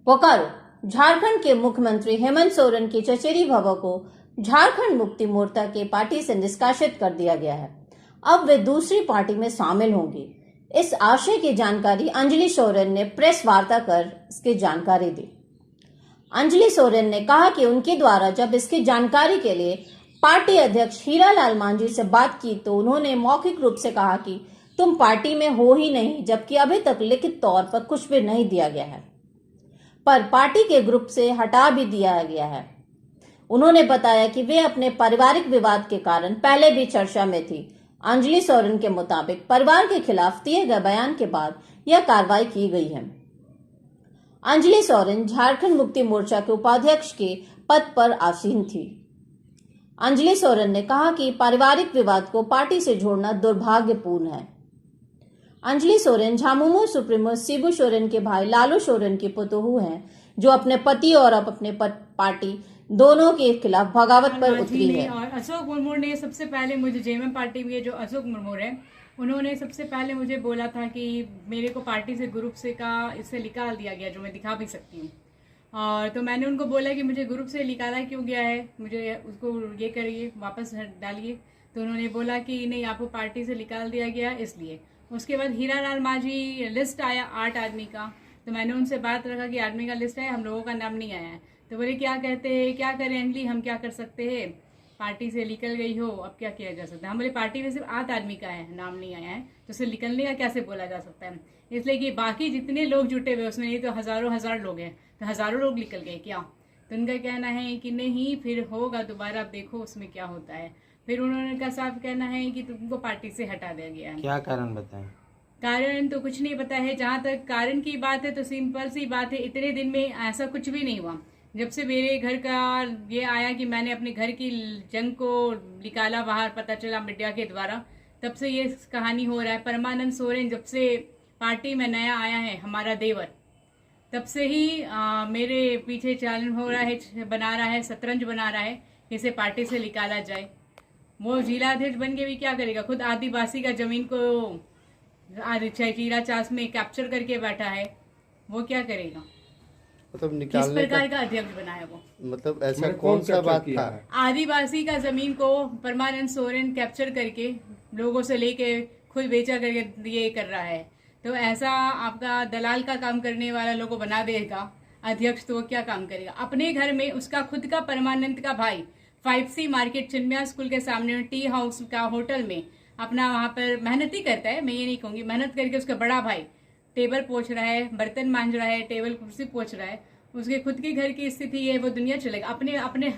बोकारो झारखंड के मुख्यमंत्री हेमंत सोरेन की चचेरी भवन को झारखंड मुक्ति मोर्चा के पार्टी से निष्कासित कर दिया गया है। अब वे दूसरी पार्टी में शामिल होंगी। इस आशय की जानकारी अंजलि सोरेन ने प्रेस वार्ता कर इसकी जानकारी दी। अंजलि सोरेन ने कहा कि उनके द्वारा जब इसकी जानकारी के लिए पार्टी अध्यक्ष हीरालाल मांझी से बात की तो उन्होंने मौखिक रूप से कहा कि तुम पार्टी में हो ही नहीं, जबकि अभी तक लिखित तौर पर कुछ भी नहीं दिया गया है, पर पार्टी के ग्रुप से हटा भी दिया गया है। उन्होंने बताया कि वे अपने पारिवारिक विवाद के कारण पहले भी चर्चा में थी। अंजलि सोरेन के मुताबिक परिवार के खिलाफ दिए गए बयान के बाद यह कार्रवाई की गई है। अंजलि सोरेन झारखंड मुक्ति मोर्चा के उपाध्यक्ष के पद पर आसीन थी। अंजलि सोरेन ने कहा कि पारिवारिक विवाद को पार्टी से जोड़ना दुर्भाग्यपूर्ण है। अंजलि सोरेन झामुमो सुप्रीमो शिबू सोरेन के भाई लालू सोरेन की पुतोहू हैं, जो अपने पति और अपने पार्टी दोनों के खिलाफ बगावत पर उतरी है। और अशोक मुर्मू ने सबसे पहले मुझे जेएमएम पार्टी में जो अशोक मुर्मू है, उन्होंने सबसे पहले मुझे बोला था कि मेरे को पार्टी से ग्रुप से का इससे निकाल दिया गया, जो मैं दिखा भी सकती हूँ। और तो मैंने उनको बोला कि मुझे ग्रुप से निकाला क्यों गया है, मुझे उसको ये करिए, वापस डालिए। तो उन्होंने बोला कि नहीं, आपको पार्टी से निकाल दिया गया इसलिए। उसके बाद हीरालाल मांझी लिस्ट आया 8 आदमी का, तो मैंने उनसे बात रखा कि आदमी का लिस्ट है, हम लोगों का नाम नहीं आया है। तो बोले क्या कहते हैं, क्या करें अंजलि, हम क्या कर सकते हैं, पार्टी से निकल गई हो, अब क्या किया जा सकता है। हम बोले पार्टी में सिर्फ 8 आदमी का है, नाम नहीं आया है, तो उसे निकलने का कैसे बोला जा सकता है। इसलिए कि बाकी जितने लोग जुटे हुए उसमें, ये तो हजारों हजार लोग हैं, तो हजारों लोग निकल गए क्या। तो उनका कहना है कि नहीं, फिर होगा दोबारा, आप देखो उसमें क्या होता है। फिर उन्होंने का साफ कहना है कि तुमको पार्टी से हटा दिया गया है। क्या कारण बताएं? कारण तो कुछ नहीं पता है। जहाँ तक कारण की बात है तो सिंपल सी बात है, इतने दिन में ऐसा कुछ भी नहीं हुआ। जब से मेरे घर का ये आया कि मैंने अपने घर की जंग को निकाला बाहर, पता चला मीडिया के द्वारा, तब से ये कहानी हो रहा है। परमानंद सोरेन जब से पार्टी में नया आया है, हमारा देवर, तब से ही मेरे पीछे चालन हो रहा है, बना रहा है, शतरंज बना रहा है कि इसे पार्टी से निकाला जाए। वो जिला अध्यक्ष बन के भी क्या करेगा, खुद आदिवासी का जमीन को चीरा चास में कैप्चर करके बैठा है, वो क्या करेगा। मतलब किस निकालने प्रकार का अध्यक्ष बनाया वो, मतलब ऐसा कौन सा बात था? आदिवासी का जमीन को परमानंद सोरेन कैप्चर करके लोगों से लेके खुद बेचा करके ये कर रहा है। तो ऐसा आपका दलाल का काम करने वाला लोगों को बना देगा अध्यक्ष, तो वो क्या काम करेगा। अपने घर में उसका खुद का परमानंद का भाई 5C मार्केट चिन्मया स्कूल के सामने टी हाउस का होटल में अपना वहां पर मेहनत ही करता है, मैं ये नहीं कहूंगी, मेहनत करके उसका बड़ा भाई टेबल पोछ रहा है, बर्तन मांज रहा है, टेबल कुर्सी पोछ रहा है। उसके खुद के घर की स्थिति है, वो दुनिया चलेगा। अपने अपने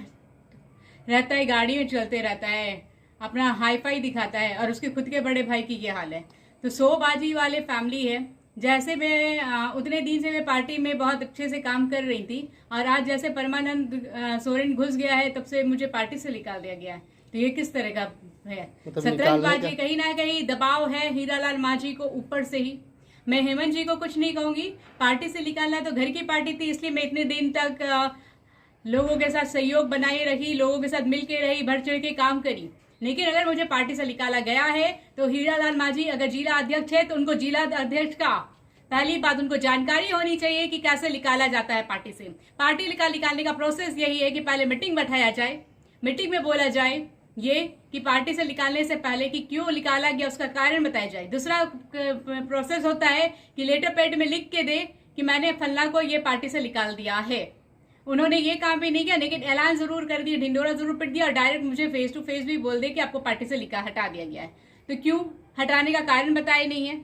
रहता है, गाड़ी में चलते रहता है, अपना हाई फाई दिखाता है, और उसके खुद के बड़े भाई की ये हाल है। तो शोबाजी वाले फैमिली है। जैसे मैं उतने दिन से मैं पार्टी में बहुत अच्छे से काम कर रही थी, और आज जैसे परमानंद सोरेन घुस गया है, तब से मुझे पार्टी से निकाल दिया गया है। तो ये किस तरह का है, शतरंजबाजी, कहीं ना कहीं दबाव है हीरालाल मांझी को ऊपर से ही। मैं हेमंत जी को कुछ नहीं कहूंगी, पार्टी से निकालना तो घर की पार्टी थी, इसलिए मैं इतने दिन तक लोगों के साथ सहयोग बनाए रही, लोगों के साथ मिलके रही, बढ़ चढ़ के काम करी। लेकिन अगर मुझे पार्टी से निकाला गया है तो हीरालाल मांझी अगर जिला अध्यक्ष है तो उनको जिला अध्यक्ष का पहली बात उनको जानकारी होनी चाहिए कि कैसे निकाला जाता है पार्टी से। पार्टी निकालने का प्रोसेस यही है कि पहले मीटिंग बैठाया जाए, मीटिंग में बोला जाए ये कि पार्टी से निकालने से पहले कि क्यों निकाला गया, उसका कारण बताया जाए। दूसरा प्रोसेस होता है कि लेटर पैड में लिख के दे कि मैंने फल्ला को ये पार्टी से निकाल दिया है। उन्होंने ये काम भी नहीं किया, लेकिन ऐलान जरूर कर दिया, ढिंडोरा जरूर पिट दिया, और डायरेक्ट मुझे फेस टू फेस भी बोल दे कि आपको पार्टी से हटा दिया गया है। तो क्यों हटाने का कारण बताया नहीं है।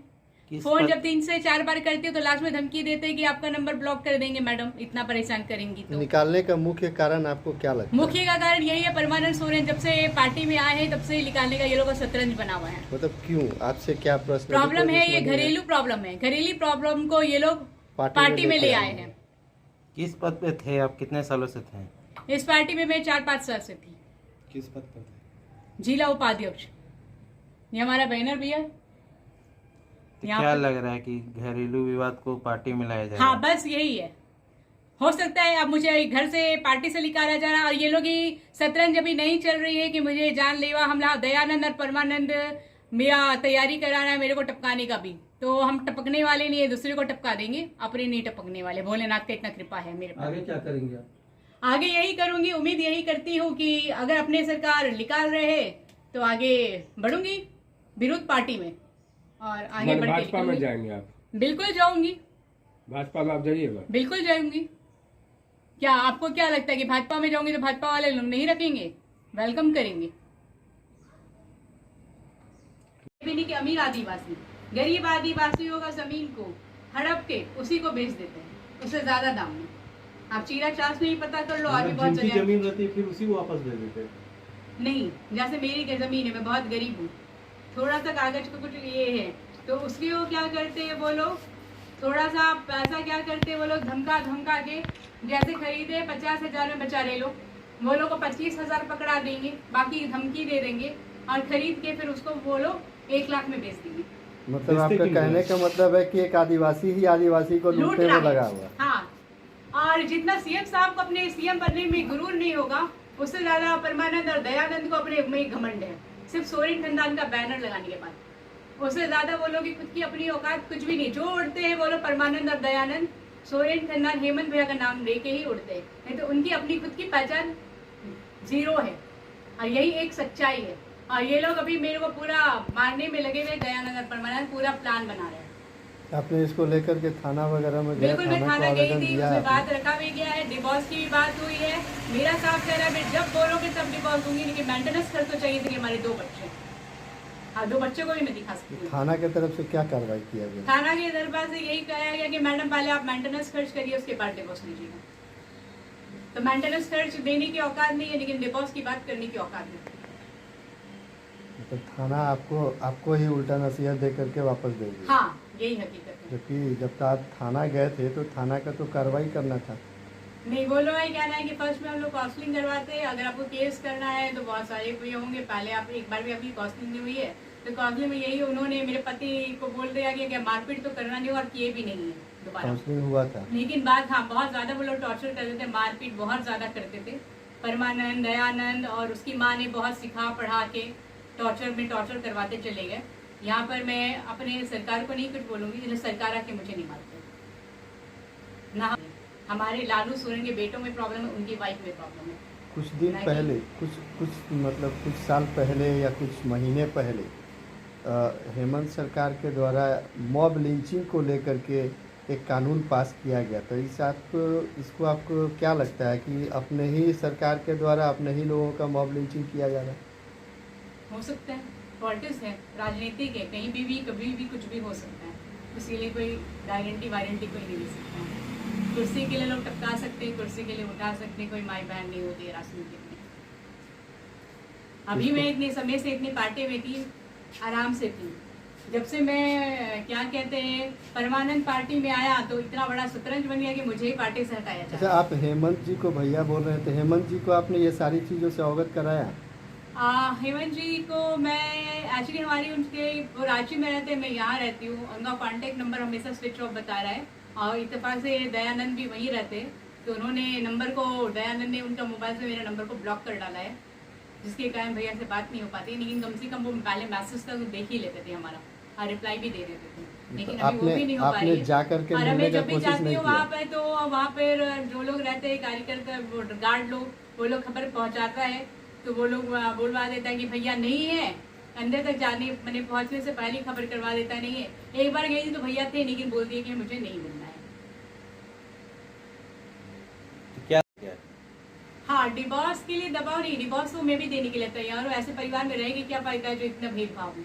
फोन जब 3 से 4 बार करती हो तो लास्ट में धमकी देते हैं कि आपका नंबर ब्लॉक कर देंगे मैडम, इतना परेशान करेंगी। तो निकालने का मुख्य कारण आपको क्या लगता है? मुख्य का कारण यही है, परमानंद सोरेन जब से पार्टी में आए हैं तब से निकालने का ये लोग का शतरंज बना हुआ है। मतलब क्यों, आपसे क्या प्रश्न? प्रॉब्लम है, ये घरेलू प्रॉब्लम है। घरेलू प्रॉब्लम को ये लोग पार्टी में ले आए हैं। किस पद पे थे आप, कितने सालों से थे इस पार्टी में? मैं 4-5 साल से थी। किस पद पे थे? जिला उपाध्यक्ष। ये हमारा बैनर भी है। तो क्या लग रहा है कि घरेलू विवाद को पार्टी में लाया जाए? हाँ, बस यही है। हो सकता है अब मुझे घर से पार्टी से निकाला जा रहा है, और ये लोग ही शतरंज अभी नहीं चल रही है कि मुझे जानलेवा हमला दयानंद और परमानंद मेरा तैयारी कराना है मेरे को टपकाने का भी। तो हम टपकने वाले नहीं है, दूसरे को टपका देंगे, अपने नहीं टपकने वाले। भोलेनाथ का इतना कृपा है मेरे पास। आगे क्या करेंगे आप? आगे यही करूंगी, उम्मीद यही करती हूँ कि अगर अपने सरकार निकाल रहे तो आगे बढ़ूंगी विरोध पार्टी में और आगे बढ़ के भाजपा में निकलूंगी। जाएंगे आप? बिल्कुल जाऊंगी, भाजपा में आप जाइएगा? बिल्कुल जाऊंगी। क्या आपको क्या लगता है कि भाजपा में जाऊंगी तो भाजपा वाले लोग नहीं रखेंगे, वेलकम करेंगे? भी नहीं कि अमीर आदिवासी गरीब आदिवासियों का जमीन को हड़प के उसी को बेच देते हैं, उससे ज्यादा दाम में। आप चीरा चास में ही पता कर लो, आगे बहुत जिनकी जगह जमीन रहती है फिर उसी को वापस दे देते हैं। नहीं। जैसे मेरी जमीन है, मैं बहुत गरीब हूँ, थोड़ा सा कागज का कुछ ये है तो उसके वो क्या करते हैं वो लोग, थोड़ा सा पैसा क्या करते हैं वो लोग, धमका धमका के जैसे खरीदे 50,000 में बेचारे लोग, वो लोग को 25,000 पकड़ा देंगे, बाकी धमकी दे देंगे और खरीद के फिर उसको वो लोग 1 लाख में बेच देंगे। मतलब बेचते आपका क्यों कहने का मतलब है कि एक आदिवासी ही आदिवासी को लूट लूटने रहा में है। लगा हुआ है। हाँ, और जितना सीएम साहब को अपने सीएम बनने में गुरूर नहीं होगा, उससे ज्यादा परमानंद और दयानंद को अपने में घमंड है, सिर्फ सोरेन खानदान का बैनर लगाने के बाद। उससे ज्यादा वो लोग की खुद की अपनी औकात कुछ भी नहीं। जो उड़ते हैं वो लोग परमानंद और दयानंद, सोरेन खानदान, हेमंत भैया का नाम लेके ही उड़ते हैं, नहीं तो उनकी अपनी खुद की पहचान जीरो है। और यही एक सच्चाई है। और ये लोग अभी मेरे को पूरा मारने में लगे हुए, दयानंद और परमानंद पूरा प्लान बना रहे हैं। आपने इसको लेकर के थाना वगैरह में गया, बिल्कुल, मैं थाना को थाना गई आवेदन थी, दिया उसमें आपने? बात रखा भी गया है, डिवोर्स की भी बात हुई है। मेरा साफ कह रहा है मैं जब बोलोगे तब डिवोर्स दूंगी, लेकिन मेंटेनेंस खर्च तो चाहिए थे कि हमारे 2 बच्चे। हाँ, 2 बच्चों को भी मैं दिखा सकती हूँ। थाना की तरफ से क्या कार्रवाई किया गया? थाना के दरबार से यही कहा गया कि मैडम पहले आप मेंटेनेंस खर्च करिए, उसके बाद डिवोर्स लीजिएगा। तो मेंटेनेंस खर्च देने की औकात नहीं है, लेकिन डिवोर्स की बात करने की औकात है। मतलब थाना आपको ही उल्टा नसीहत दे करके वापस दे दिया? हाँ, यही हकीकत है। जबकि जब आप थाना गए थे तो थाना का तो कार्रवाई करना था। नहीं, बोलो है कहना है कि फर्स्ट में हम लोग काउंसलिंग करवाते हैं, अगर आपको केस करना है तो बहुत सारे ये होंगे। पहले आप एक बार भी आपकी काउंसलिंग नहीं हुई है तो काउंसलिंग में यही उन्होंने मेरे पति को बोल दिया कि मारपीट तो करना नहीं और किए भी नहीं है दोबारा। काउंसलिंग हुआ था? लेकिन बात, हाँ, बहुत ज्यादा वो लोग टॉर्चर करते थे, मारपीट बहुत ज्यादा करते थे। परमानंद, दयानंद और उसकी माँ ने बहुत सिखा पढ़ा के टॉर्चर करवाते चले गए। यहाँ पर मैं अपने सरकार को नहीं कुछ बोलूंगी, इसलिए सरकार आके मुझे नहीं मारते ना। हमारे लालू सोरेन के बेटों में प्रॉब्लम है, उनकी वाइफ में प्रॉब्लम है। कुछ दिन नहीं। पहले कुछ साल पहले या कुछ महीने पहले हेमंत सरकार के द्वारा मॉब लिंचिंग को लेकर के एक कानून पास किया गया। तो इसको आपको क्या लगता है कि अपने ही सरकार के द्वारा अपने ही लोगों का मॉब लिंचिंग किया जा रहा है? हो सकता है, पॉलिटिक्स है, राजनीतिक है, कहीं भी कभी भी कुछ भी हो सकता है। उसके लिए कोई गारंटी वारंटी कोई नहीं दे सकता। कुर्सी के लिए लोग टपका सकते हैं, कुर्सी के लिए उठा सकते हैं, कोई माई बहन नहीं होती है राजनीतिक में। अभी मैं इतने समय से इतनी पार्टी में थी, आराम से थी। जब से मैं क्या कहते हैं परमानंद पार्टी में आया तो इतना बड़ा शतरंज बन गया कि मुझे ही पार्टी से हटाया अच्छा, जाए। आप हेमंत जी को भैया बोल रहे थे, हेमंत जी को आपने ये सारी चीज़ों से अवगत कराया? हेमंत जी को मैं एक्चुअली हमारी उनके वो रांची में रहते हैं, मैं यहाँ रहती हूँ। उनका कॉन्टेक्ट नंबर हमेशा स्विच ऑफ बता रहा है और इत्तेफाक से दयानंद भी वहीं रहते हैं, तो उन्होंने नंबर को, दयानंद ने उनका मोबाइल से मेरे नंबर को ब्लॉक कर डाला है, जिसके कारण भैया से बात नहीं हो पाती। लेकिन कम से कम वो पहले मैसेज तक देख ही लेते थे हमारा और रिप्लाई भी दे देते थे, लेकिन अभी वो भी नहीं हो पा रही आपने है। जा करके और मिलने मैं का जब भी कोशिश जाती नहीं हूँ किया? वहाँ पे तो वहाँ पर जो लोग रहते हैं कार्यकर्ता, गार्ड लोग, वो लोग खबर पहुँचाता है तो वो लोग बोलवा देता है कि भैया नहीं है, अंदर तक जाने मैंने पहुँचने से पहले खबर करवा देता नहीं है। एक बार गई थी तो भैया थे, लेकिन बोल दिए कि मुझे नहीं मिलना है। तो क्या हाँ, डिवोर्स के लिए दबाव नहीं, डिवोर्स तो मैं भी देने के लिए तैयार हूँ। ऐसे परिवार में रहेगी क्या फायदा है जो इतना भेदभाव है।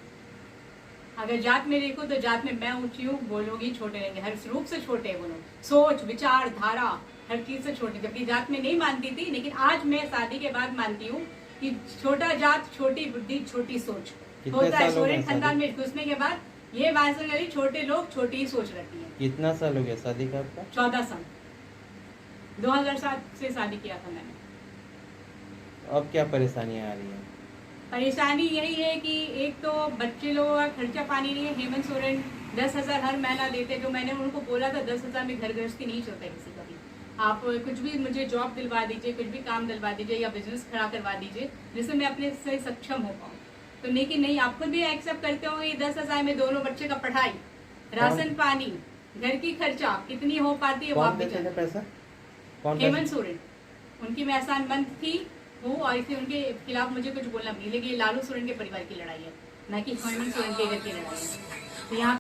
अगर जात में देखो तो जात में मैं ऊंची हूँ, वो लोग ही छोटे रहेंगे, हर रूप से छोटे हैं वो लोग, सोच विचार धारा हर चीज से छोटे। जबकि जात में नहीं मानती थी, लेकिन आज मैं शादी के बाद मानती हूँ कि छोटा जात, छोटी बुद्धि, छोटी सोच होता है। सोरेन खानदान में घुसने के बाद ये बात गई, छोटे लोग छोटी ही सोच रखती है। कितना साल हो गया शादी का आपका? 14 साल, 2007 से शादी किया था मैंने। अब क्या परेशानियां आ रही हैं? परेशानी यही है कि एक तो बच्चे लोगों का खर्चा पानी नहीं है। हेमंत सोरेन 10,000 हर महीना देते, जो मैंने उनको बोला था 10,000 में घर गृहस्थी नहीं चलता किसी का भी। आप कुछ भी मुझे जॉब दिलवा दीजिए, कुछ भी काम दिलवा दीजिए या बिजनेस खड़ा करवा दीजिए जिससे मैं अपने से सक्षम हो पाऊँ। तो लेकिन नहीं, आप खुद भी एक्सेप्ट करते हो ये 10,000 में दोनों बच्चे का पढ़ाई, राशन पानी, घर की खर्चा कितनी हो पाती है वो आप भी देते हैं जानते पैसा? कौन हैं। हेमंत सोरेन, उनकी मैं एहसानमंद थी हूँ और इसलिए उनके खिलाफ मुझे कुछ बोलना नहीं, लेकिन ये लालू सोरेन के परिवार की लड़ाई है, ना कि हेमंत सोरेन के घर की लड़ाई है। तो यहाँ